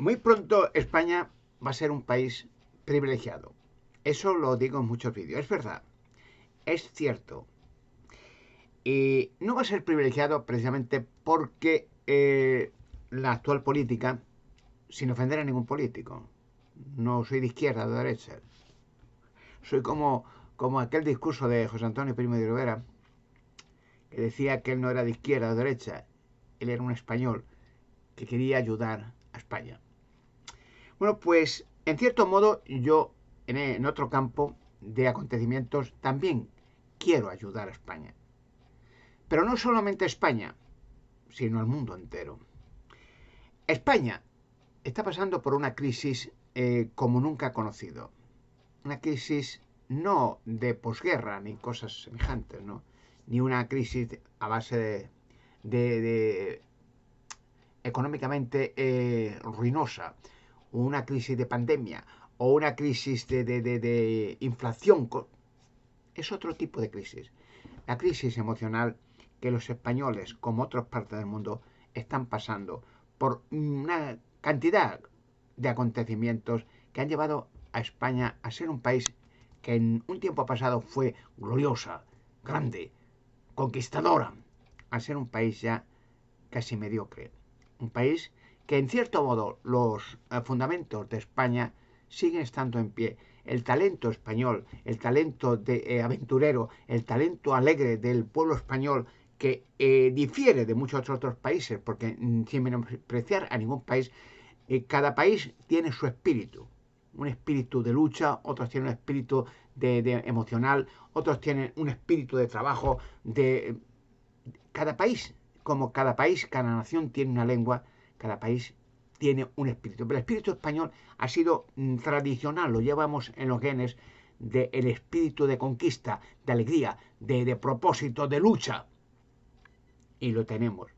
Muy pronto España va a ser un país privilegiado. Eso lo digo en muchos vídeos. Es verdad, es cierto. Y no va a ser privilegiado precisamente porque la actual política, sin ofender a ningún político, no soy de izquierda o de derecha. Soy como aquel discurso de José Antonio Primo de Rivera, que decía que él no era de izquierda o de derecha, él era un español que quería ayudar a España. Bueno, pues en cierto modo yo en otro campo de acontecimientos también quiero ayudar a España. Pero no solamente a España, sino al mundo entero. España está pasando por una crisis como nunca ha conocido. Una crisis no de posguerra ni cosas semejantes, ¿no? Ni una crisis a base de económicamente ruinosa, o una crisis de pandemia, o una crisis de inflación. Es otro tipo de crisis. La crisis emocional que los españoles, como otras partes del mundo, están pasando por una cantidad de acontecimientos que han llevado a España a ser un país que en un tiempo pasado fue gloriosa, grande, conquistadora, a ser un país ya casi mediocre. Un país que en cierto modo los fundamentos de España siguen estando en pie. El talento español, el talento aventurero, el talento alegre del pueblo español que difiere de muchos otros países, porque sin menospreciar a ningún país, cada país tiene su espíritu. Un espíritu de lucha, otros tienen un espíritu de emocional, otros tienen un espíritu de trabajo, de cada país, como cada país, cada nación tiene una lengua, cada país tiene un espíritu. Pero el espíritu español ha sido tradicional, lo llevamos en los genes del espíritu de conquista, de alegría, de propósito, de lucha. Y lo tenemos.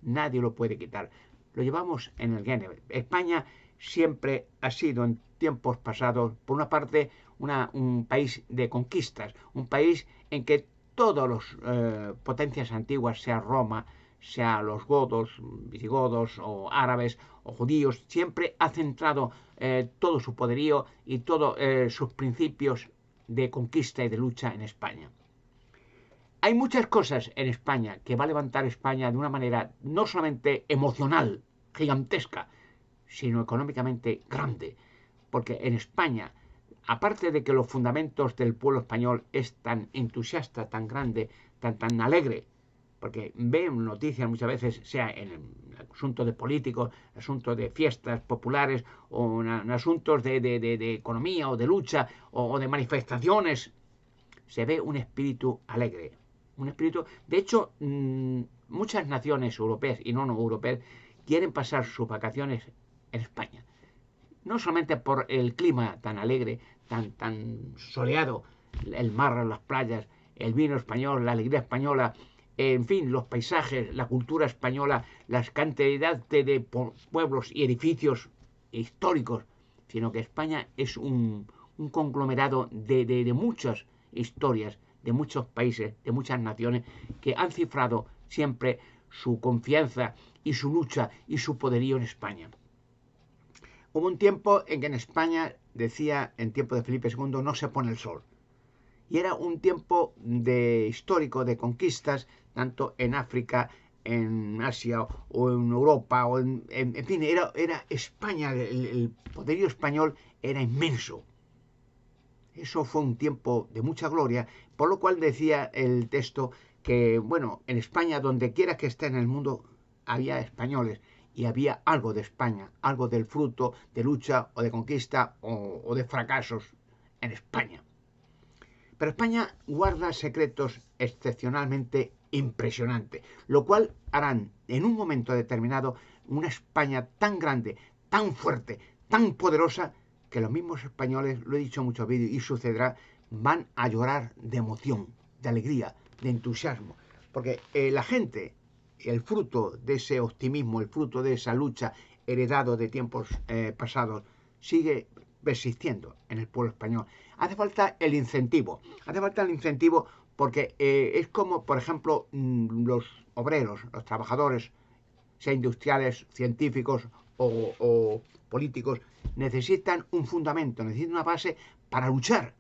Nadie lo puede quitar. Lo llevamos en el gene. España siempre ha sido en tiempos pasados, por una parte, un país de conquistas, un país en que todas las potencias antiguas, sea Roma, sea los godos, visigodos o árabes o judíos, siempre ha centrado todo su poderío y todos sus principios de conquista y de lucha en España. Hay muchas cosas en España que va a levantar España de una manera no solamente emocional, gigantesca, sino económicamente grande. Porque en España, aparte de que los fundamentos del pueblo español es tan entusiasta, tan grande, tan alegre, porque ven noticias muchas veces, sea en el asunto de políticos, asuntos de fiestas populares, o en asuntos de economía o de lucha o de manifestaciones, se ve un espíritu alegre. Un espíritu. De hecho, muchas naciones europeas y no europeas quieren pasar sus vacaciones en España. No solamente por el clima tan alegre, tan soleado, el mar, las playas, el vino español, la alegría española, en fin, los paisajes, la cultura española, la cantidad de pueblos y edificios históricos, sino que España es un conglomerado de muchas historias, de muchos países, de muchas naciones, que han cifrado siempre su confianza y su lucha y su poderío en España. Hubo un tiempo en que en España, decía en tiempo de Felipe II, no se pone el sol. Y era un tiempo histórico de conquistas, tanto en África, en Asia o en Europa, en fin, era España, el poderío español era inmenso. Eso fue un tiempo de mucha gloria, por lo cual decía el texto que, bueno, en España, donde quiera que esté en el mundo, había españoles y había algo de España, algo del fruto de lucha o de conquista o de fracasos en España. Pero España guarda secretos excepcionalmente impresionantes, lo cual harán en un momento determinado una España tan grande, tan fuerte, tan poderosa, que los mismos españoles, lo he dicho en muchos vídeos y sucederá, van a llorar de emoción, de alegría, de entusiasmo. Porque la gente, el fruto de ese optimismo, el fruto de esa lucha heredado de tiempos pasados, sigue persistiendo en el pueblo español. Hace falta el incentivo. Hace falta el incentivo porque es como, por ejemplo, los obreros, los trabajadores, sean industriales, científicos o políticos necesitan un fundamento, necesitan una base para luchar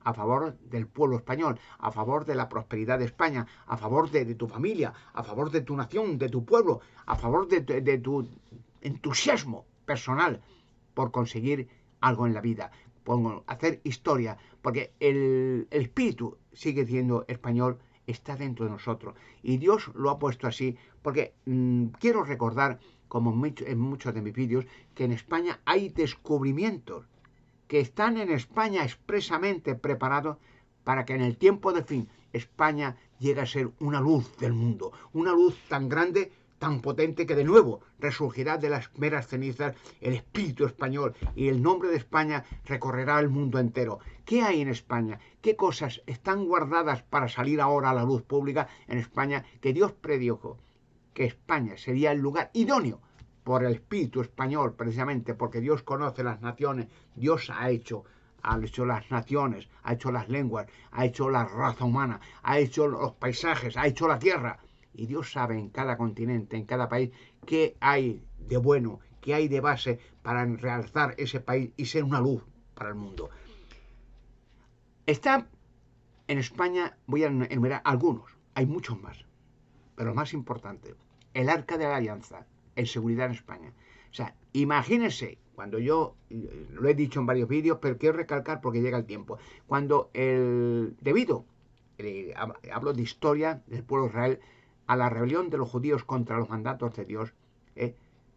a favor del pueblo español, a favor de la prosperidad de España, a favor de tu familia, a favor de tu nación, de tu pueblo, a favor de tu entusiasmo personal por conseguir algo en la vida, por hacer historia, porque el espíritu sigue siendo español, está dentro de nosotros. Y Dios lo ha puesto así, porque quiero recordar, como en muchos de mis vídeos, que en España hay descubrimientos que están en España expresamente preparados para que en el tiempo del fin España llegue a ser una luz del mundo, una luz tan grande, tan potente, que de nuevo resurgirá de las meras cenizas el espíritu español y el nombre de España recorrerá el mundo entero. ¿Qué hay en España? ¿Qué cosas están guardadas para salir ahora a la luz pública en España que Dios predijo que España sería el lugar idóneo por el espíritu español, precisamente porque Dios conoce las naciones, Dios ha hecho las naciones, ha hecho las lenguas, ha hecho la raza humana, ha hecho los paisajes, ha hecho la tierra. Y Dios sabe en cada continente, en cada país, qué hay de bueno, qué hay de base para realzar ese país y ser una luz para el mundo. Está en España, voy a enumerar algunos, hay muchos más, pero lo más importante, el Arca de la Alianza, en seguridad en España. O sea, imagínense, cuando yo, lo he dicho en varios vídeos, pero quiero recalcar porque llega el tiempo, cuando hablo de historia del pueblo de Israel, a la rebelión de los judíos contra los mandatos de Dios,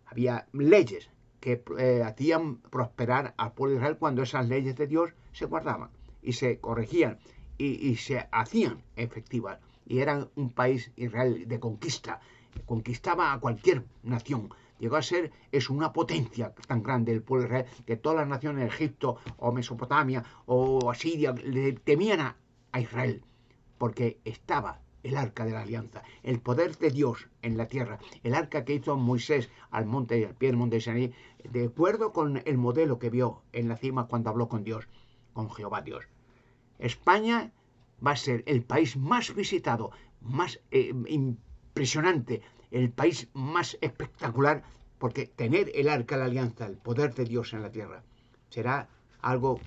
había leyes que hacían prosperar al pueblo de Israel cuando esas leyes de Dios se guardaban y se corregían y se hacían efectivas. Y era un país, Israel, de conquista, conquistaba a cualquier nación. Llegó a ser una potencia tan grande el pueblo de Israel que todas las naciones, Egipto o Mesopotamia o Asiria, le temían a Israel porque estaba el arca de la alianza, el poder de Dios en la tierra, el arca que hizo Moisés al pie del monte de Sinaí, de acuerdo con el modelo que vio en la cima cuando habló con Dios, con Jehová Dios. España va a ser el país más visitado, más impresionante, el país más espectacular, porque tener el arca de la alianza, el poder de Dios en la tierra, será algo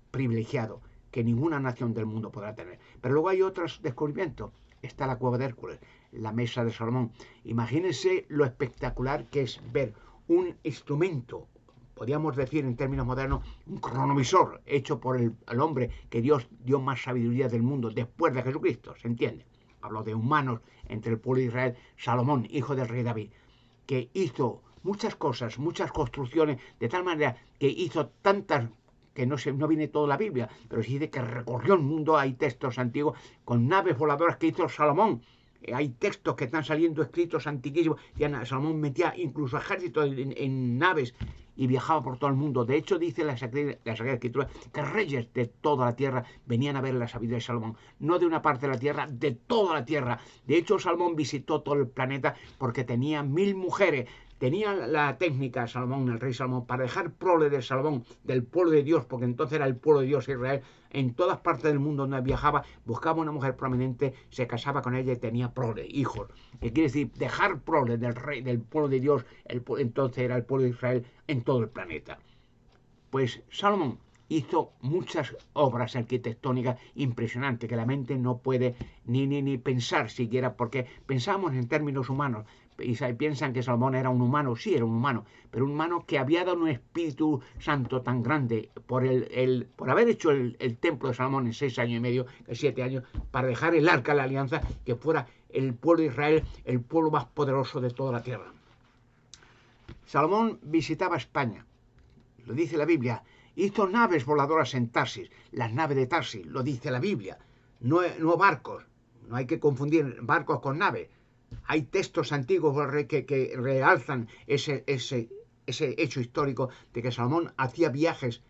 privilegiado que ninguna nación del mundo podrá tener. Pero luego hay otros descubrimientos. Está la cueva de Hércules, la mesa de Salomón. Imagínense lo espectacular que es ver un instrumento, podríamos decir en términos modernos, un cronovisor hecho por el hombre que Dios dio más sabiduría del mundo después de Jesucristo, ¿se entiende? Hablo de humanos entre el pueblo de Israel, Salomón, hijo del rey David, que hizo muchas cosas, muchas construcciones, de tal manera que hizo tantas que no viene toda la Biblia, pero sí dice que recorrió el mundo. Hay textos antiguos con naves voladoras que hizo Salomón. Hay textos que están saliendo escritos antiquísimos. Salomón metía incluso ejércitos en naves y viajaba por todo el mundo. De hecho, dice la Sagrada Escritura que reyes de toda la tierra venían a ver la sabiduría de Salomón. No de una parte de la tierra, de toda la tierra. De hecho, Salomón visitó todo el planeta porque tenía 1000 mujeres. Tenía la técnica Salomón, el rey Salomón, para dejar prole de Salomón, del pueblo de Dios, porque entonces era el pueblo de Dios Israel. En todas partes del mundo donde viajaba, buscaba una mujer prominente, se casaba con ella y tenía prole, hijos. Que quiere decir, dejar prole del rey, del pueblo de Dios, entonces era el pueblo de Israel en todo el planeta. Pues Salomón hizo muchas obras arquitectónicas impresionantes que la mente no puede ni pensar siquiera, porque pensamos en términos humanos. Y piensan que Salomón era un humano, sí era un humano, pero un humano que había dado un Espíritu Santo tan grande por haber hecho el templo de Salomón en 6 años y medio, 7 años, para dejar el arca de la alianza, que fuera el pueblo de Israel, el pueblo más poderoso de toda la tierra. Salomón visitaba España, lo dice la Biblia, hizo naves voladoras en Tarsis, las naves de Tarsis, lo dice la Biblia, no barcos, no hay que confundir barcos con naves. Hay textos antiguos que realzan ese hecho histórico de que Salomón hacía viajes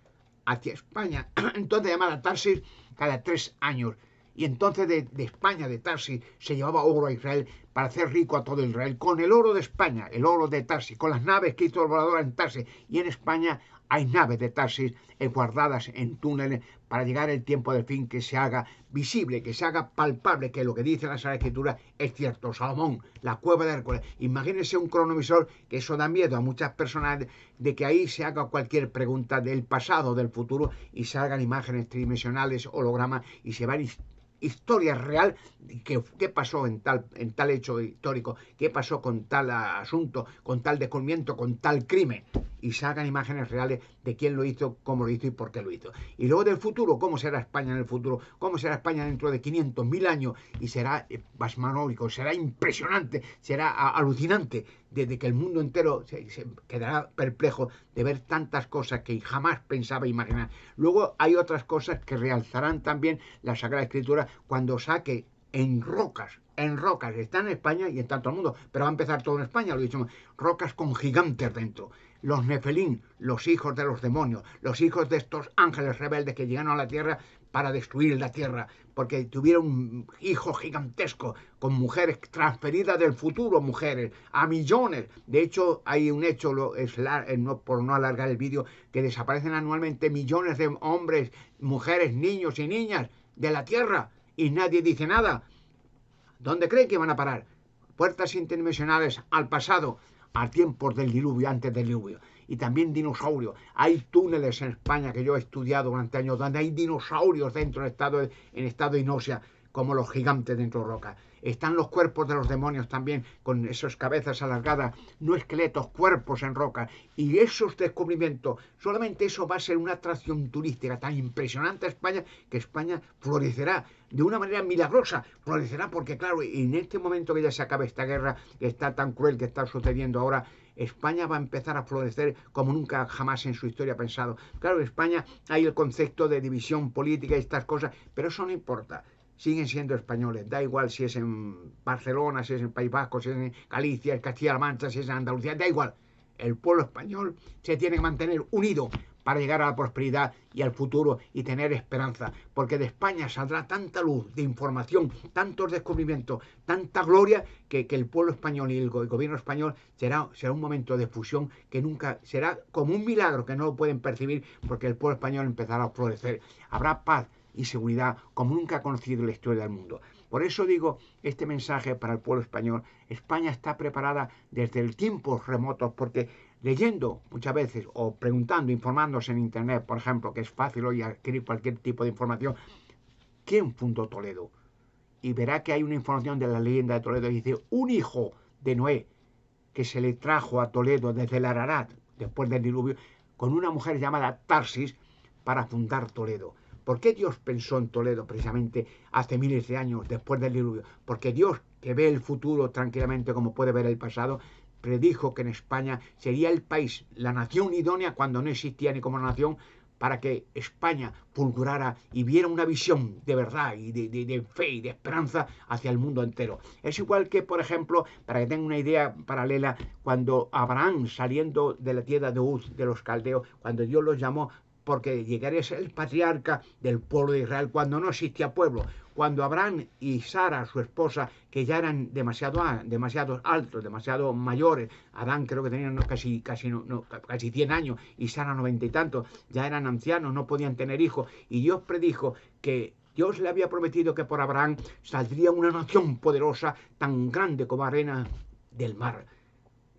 hacia España, entonces llamada Tarsis, cada 3 años. Y entonces de España, de Tarsis, se llevaba oro a Israel para hacer rico a todo Israel, con el oro de España, el oro de Tarsis, con las naves que hizo el volador en Tarsis. Y en España hay naves de Tarsis guardadas en túneles para llegar el tiempo del fin, que se haga visible, que se haga palpable, que lo que dice la Sagrada Escritura es cierto. Salomón, la cueva de Hércules. Imagínense un cronovisor, que eso da miedo a muchas personas, de que ahí se haga cualquier pregunta del pasado, del futuro, y salgan imágenes tridimensionales, hologramas, y se van historia real, qué pasó en tal hecho histórico, qué pasó con tal asunto, con tal descubrimiento, con tal crimen, y sacan imágenes reales de quién lo hizo, cómo lo hizo y por qué lo hizo. Y luego del futuro, cómo será España en el futuro, cómo será España dentro de 500, 1000 años, y será pasmanólico, será impresionante, será alucinante, desde que el mundo entero se quedará perplejo de ver tantas cosas que jamás pensaba imaginar. Luego hay otras cosas que realzarán también la Sagrada Escritura cuando saque en rocas, está en España y está en todo el mundo, pero va a empezar todo en España, lo he dicho, rocas con gigantes dentro. Los nefelín, los hijos de los demonios, los hijos de estos ángeles rebeldes que llegaron a la tierra para destruir la tierra, porque tuvieron un hijo gigantesco con mujeres transferidas del futuro, mujeres, a millones. De hecho, hay un hecho, por no alargar el vídeo, que desaparecen anualmente millones de hombres, mujeres, niños y niñas de la tierra y nadie dice nada. ¿Dónde creen que van a parar? Puertas interdimensionales al pasado, a tiempos del diluvio, antes del diluvio. Y también dinosaurios. Hay túneles en España que yo he estudiado durante años donde hay dinosaurios dentro en estado inósea, como los gigantes dentro de rocas. Están los cuerpos de los demonios también, con esas cabezas alargadas, no esqueletos, cuerpos en rocas. Y esos descubrimientos, solamente eso va a ser una atracción turística tan impresionante a España, que España florecerá de una manera milagrosa. Florecerá porque, claro, en este momento que ya se acabe esta guerra, que está tan cruel que está sucediendo ahora, España va a empezar a florecer como nunca jamás en su historia ha pensado. Claro, en España hay el concepto de división política y estas cosas, pero eso no importa. Siguen siendo españoles, da igual si es en Barcelona, si es en País Vasco, si es en Galicia, en Castilla-La Mancha, si es en Andalucía, da igual. El pueblo español se tiene que mantener unido para llegar a la prosperidad y al futuro y tener esperanza, porque de España saldrá tanta luz de información, tantos descubrimientos, tanta gloria, que el pueblo español y el gobierno español será un momento de fusión que nunca será como un milagro que no lo pueden percibir, porque el pueblo español empezará a florecer. Habrá paz y seguridad como nunca ha conocido la historia del mundo. Por eso digo este mensaje para el pueblo español. España está preparada desde tiempos remotos, porque leyendo muchas veces o preguntando, informándose en internet, por ejemplo, que es fácil hoy adquirir cualquier tipo de información, ¿quién fundó Toledo? Y verá que hay una información de la leyenda de Toledo y dice, un hijo de Noé que se le trajo a Toledo desde el Ararat, después del diluvio, con una mujer llamada Tarsis, para fundar Toledo. ¿Por qué Dios pensó en Toledo precisamente hace miles de años después del diluvio? Porque Dios, que ve el futuro tranquilamente como puede ver el pasado, predijo que en España sería el país, la nación idónea cuando no existía ni como nación, para que España fulgurara y viera una visión de verdad y de fe y de esperanza hacia el mundo entero. Es igual que, por ejemplo, para que tengan una idea paralela, cuando Abraham, saliendo de la tierra de Uz, de los caldeos, cuando Dios los llamó, porque llegaría a ser el patriarca del pueblo de Israel cuando no existía pueblo. Cuando Abraham y Sara, su esposa, que ya eran demasiado altos, demasiado mayores, Adán creo que tenían casi 100 años y Sara 90 y tantos, ya eran ancianos, no podían tener hijos, y Dios predijo que Dios le había prometido que por Abraham saldría una nación poderosa tan grande como arena del mar.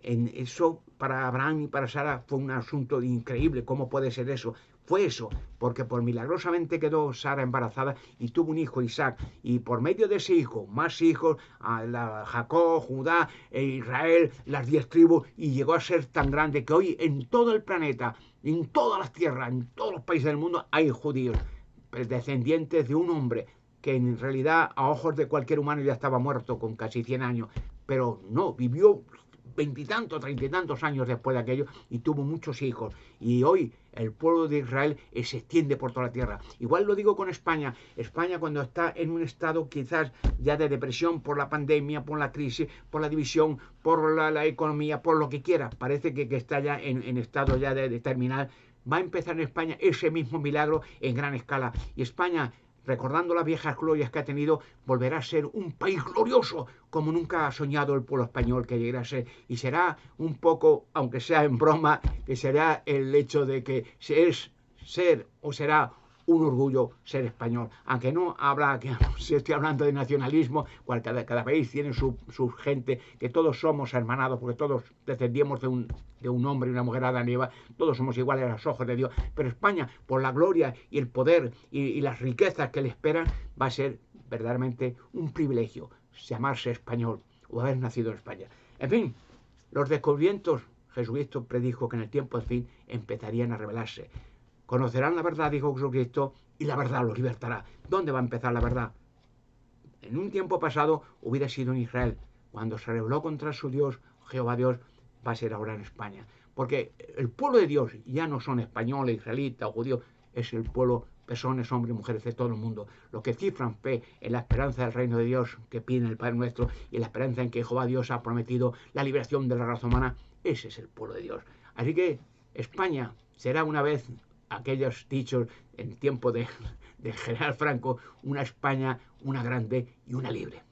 En eso para Abraham y para Sara fue un asunto increíble. ¿Cómo puede ser eso? Fue eso, porque por milagrosamente quedó Sara embarazada y tuvo un hijo, Isaac, y por medio de ese hijo, más hijos, Jacob, Judá e Israel, las 10 tribus, y llegó a ser tan grande que hoy en todo el planeta, en todas las tierras, en todos los países del mundo, hay judíos, descendientes de un hombre que en realidad a ojos de cualquier humano ya estaba muerto con casi 100 años, pero no, vivió 20 y tantos, 30 y tantos años después de aquello y tuvo muchos hijos. Y hoy el pueblo de Israel se extiende por toda la tierra. Igual lo digo con España. España, cuando está en un estado quizás ya de depresión por la pandemia, por la crisis, por la división, por la economía, por lo que quiera, parece que está ya en estado ya de terminal, va a empezar en España ese mismo milagro en gran escala. Y España recordando las viejas glorias que ha tenido, volverá a ser un país glorioso como nunca ha soñado el pueblo español que llegará a ser. Y será un poco, aunque sea en broma, que será el hecho de que es ser o será un orgullo ser español. Aunque no habla, que si estoy hablando de nacionalismo, cada país tiene su gente, que todos somos hermanados, porque todos descendíamos de un hombre y una mujer Adán y Eva, todos somos iguales a los ojos de Dios. Pero España, por la gloria y el poder y las riquezas que le esperan, va a ser verdaderamente un privilegio llamarse español o haber nacido en España. En fin, los descubrimientos, Jesucristo predijo que en el tiempo del fin empezarían a revelarse. Conocerán la verdad, dijo Jesucristo, y la verdad los libertará. ¿Dónde va a empezar la verdad? En un tiempo pasado hubiera sido en Israel. Cuando se rebeló contra su Dios, Jehová Dios, va a ser ahora en España. Porque el pueblo de Dios ya no son españoles, israelitas o judíos, es el pueblo, personas, hombres y mujeres de todo el mundo. Los que cifran fe en la esperanza del reino de Dios que piden el Padre nuestro y en la esperanza en que Jehová Dios ha prometido la liberación de la raza humana, ese es el pueblo de Dios. Así que España será una vez, aquellos dichos en tiempo del general Franco, una España, una grande y una libre.